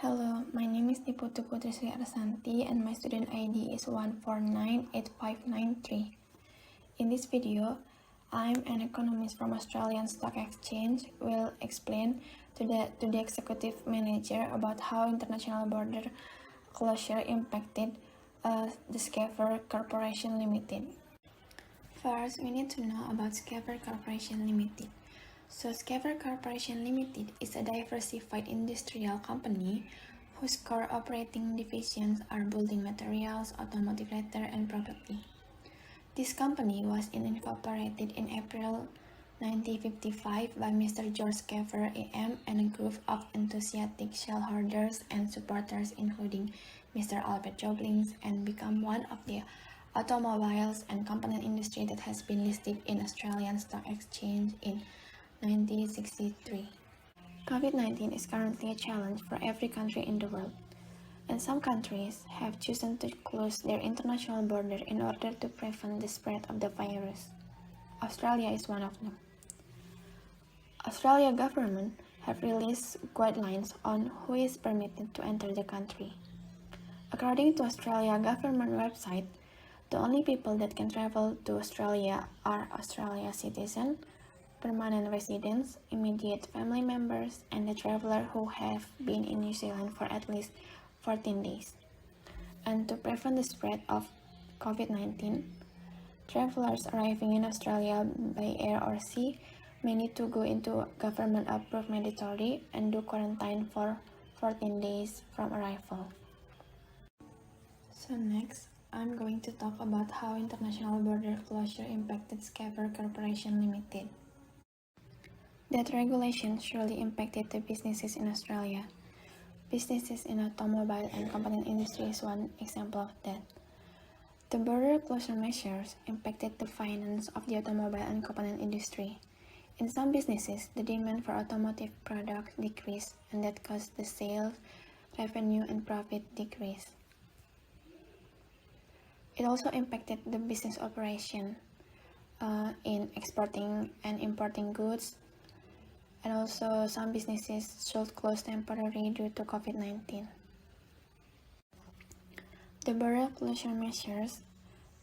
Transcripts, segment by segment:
Hello, my name is Putu Putri Arsanti and my student ID is 1498593. In this video, I'm an economist from Australian Stock Exchange will explain to the executive manager about how international border closure impacted the Schaffer Corporation Limited. First, we need to know about Schaffer Corporation Limited. So Schaffer Corporation Limited is a diversified industrial company whose core operating divisions are building materials, automotive leather, and property. This company was incorporated in April 1955 by Mr. George Schaffer AM and a group of enthusiastic shareholders and supporters including Mr. Albert Joblings, and become one of the automobiles and component industry that has been listed in Australian Stock Exchange in 1963. COVID-19 is currently a challenge for every country in the world, and some countries have chosen to close their international border in order to prevent the spread of the virus. Australia is one of them. Australia government have released guidelines on who is permitted to enter the country. According to Australia government website, the only people that can travel to Australia are Australia citizens, permanent residents, immediate family members, and the traveler who have been in New Zealand for at least 14 days. And to prevent the spread of COVID-19, travelers arriving in Australia by air or sea may need to go into government-approved mandatory and do quarantine for 14 days from arrival. So next, I'm going to talk about how international border closure impacted Schaffer Corporation Limited. That regulation surely impacted the businesses in Australia. Businesses in automobile and component industry is one example of that. The border closure measures impacted the finance of the automobile and component industry. In some businesses, the demand for automotive products decreased, and that caused the sales, revenue, and profit decrease. It also impacted the business operation in exporting and importing goods, and also some businesses should close temporarily due to COVID-19. The border closure measures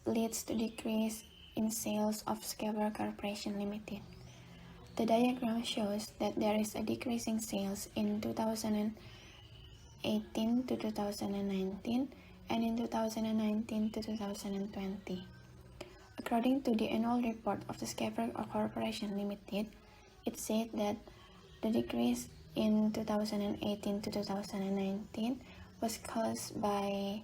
leads to decrease in sales of Schaffer Corporation Limited. The diagram shows that there is a decrease in sales in 2018 to 2019 and in 2019 to 2020. According to the annual report of the Schaffer Corporation Limited, it said that the decrease in 2018 to 2019 was caused by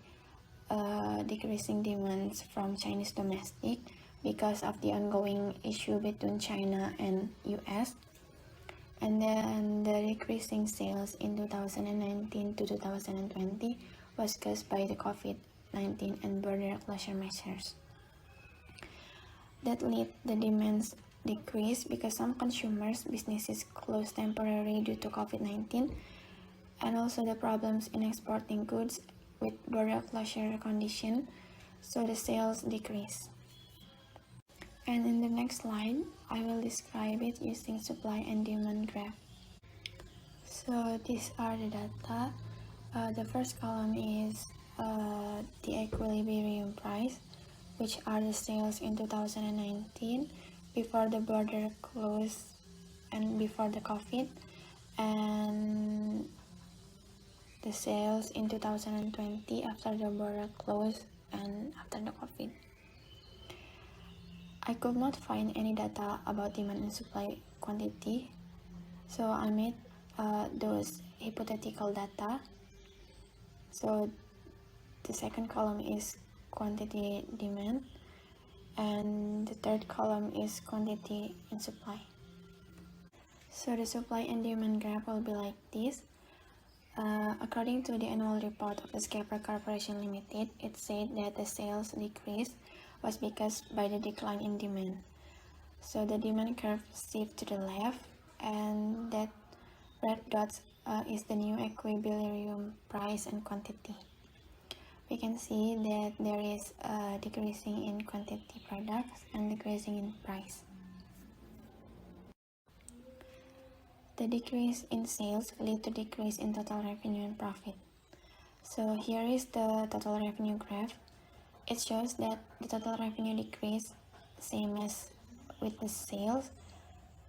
decreasing demands from Chinese domestic because of the ongoing issue between China and US, and then the decreasing sales in 2019 to 2020 was caused by the COVID-19 and border closure measures. That led the demands decrease because some consumers businesses closed temporarily due to COVID-19, and also the problems in exporting goods with border closure condition, so the sales decrease. And in the next slide, I will describe it using supply and demand graph. So these are the data. The first column is the equilibrium price, which are the sales in 2019 before the border closed and before the COVID, and the sales in 2020 after the border closed and after the COVID. I could not find any data about demand and supply quantity, so I made those hypothetical data. So the second column is quantity demand, and the third column is quantity and supply. So the supply and demand graph will be like this. According to the annual report of the Schaffer Corporation Limited, it said that the sales decrease was because by the decline in demand. So the demand curve shifts to the left, and that red dots is the new equilibrium price and quantity. We can see that there is a decreasing in quantity products and decreasing in price. The decrease in sales lead to decrease in total revenue and profit. So here is the total revenue graph. It shows that the total revenue decrease, same as with the sales.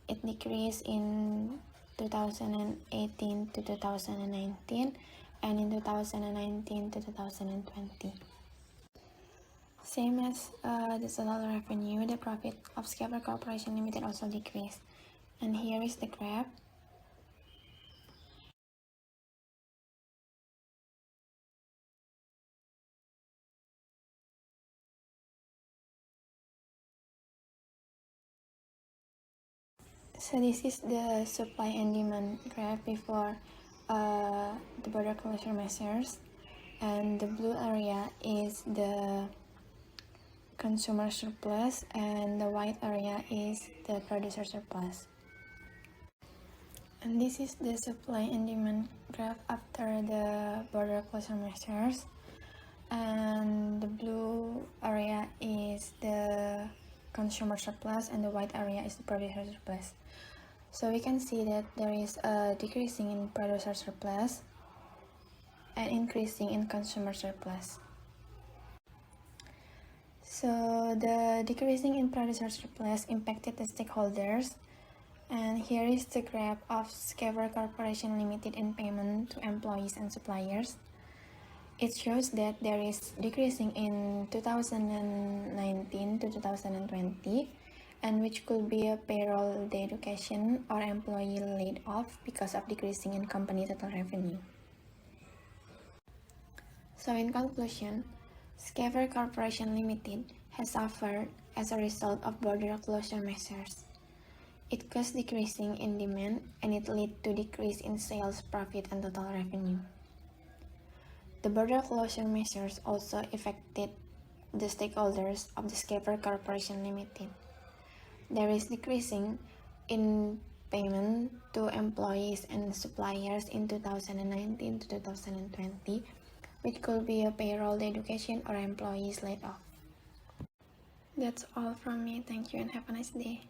It decreased in 2018 to 2019 and in 2019 to 2020. Same as the total revenue, the profit of Schaffer Corporation Limited also decreased. And here is the graph. So this is the supply and demand graph before the border closure measures, and the blue area is the consumer surplus and the white area is the producer surplus. And this is the supply and demand graph after the border closure measures, and the blue area is the consumer surplus and the white area is the producer surplus. So we can see that there is a decreasing in producer surplus and increasing in consumer surplus. So the decreasing in producer surplus impacted the stakeholders, and here is the graph of Schaffer Corporation Limited in payment to employees and suppliers. It shows that there is decreasing in 2019 to 2020, and which could be a payroll deduction or employee laid off because of decreasing in company total revenue. So in conclusion, Schaffer Corporation Limited has suffered as a result of border closure measures. It caused decreasing in demand and it led to decrease in sales, profit, and total revenue. The border closure measures also affected the stakeholders of the Schaffer Corporation Limited. There is decreasing in payment to employees and suppliers in 2019 to 2020, which could be a payroll deduction or employees laid off. That's all from me. Thank you and have a nice day.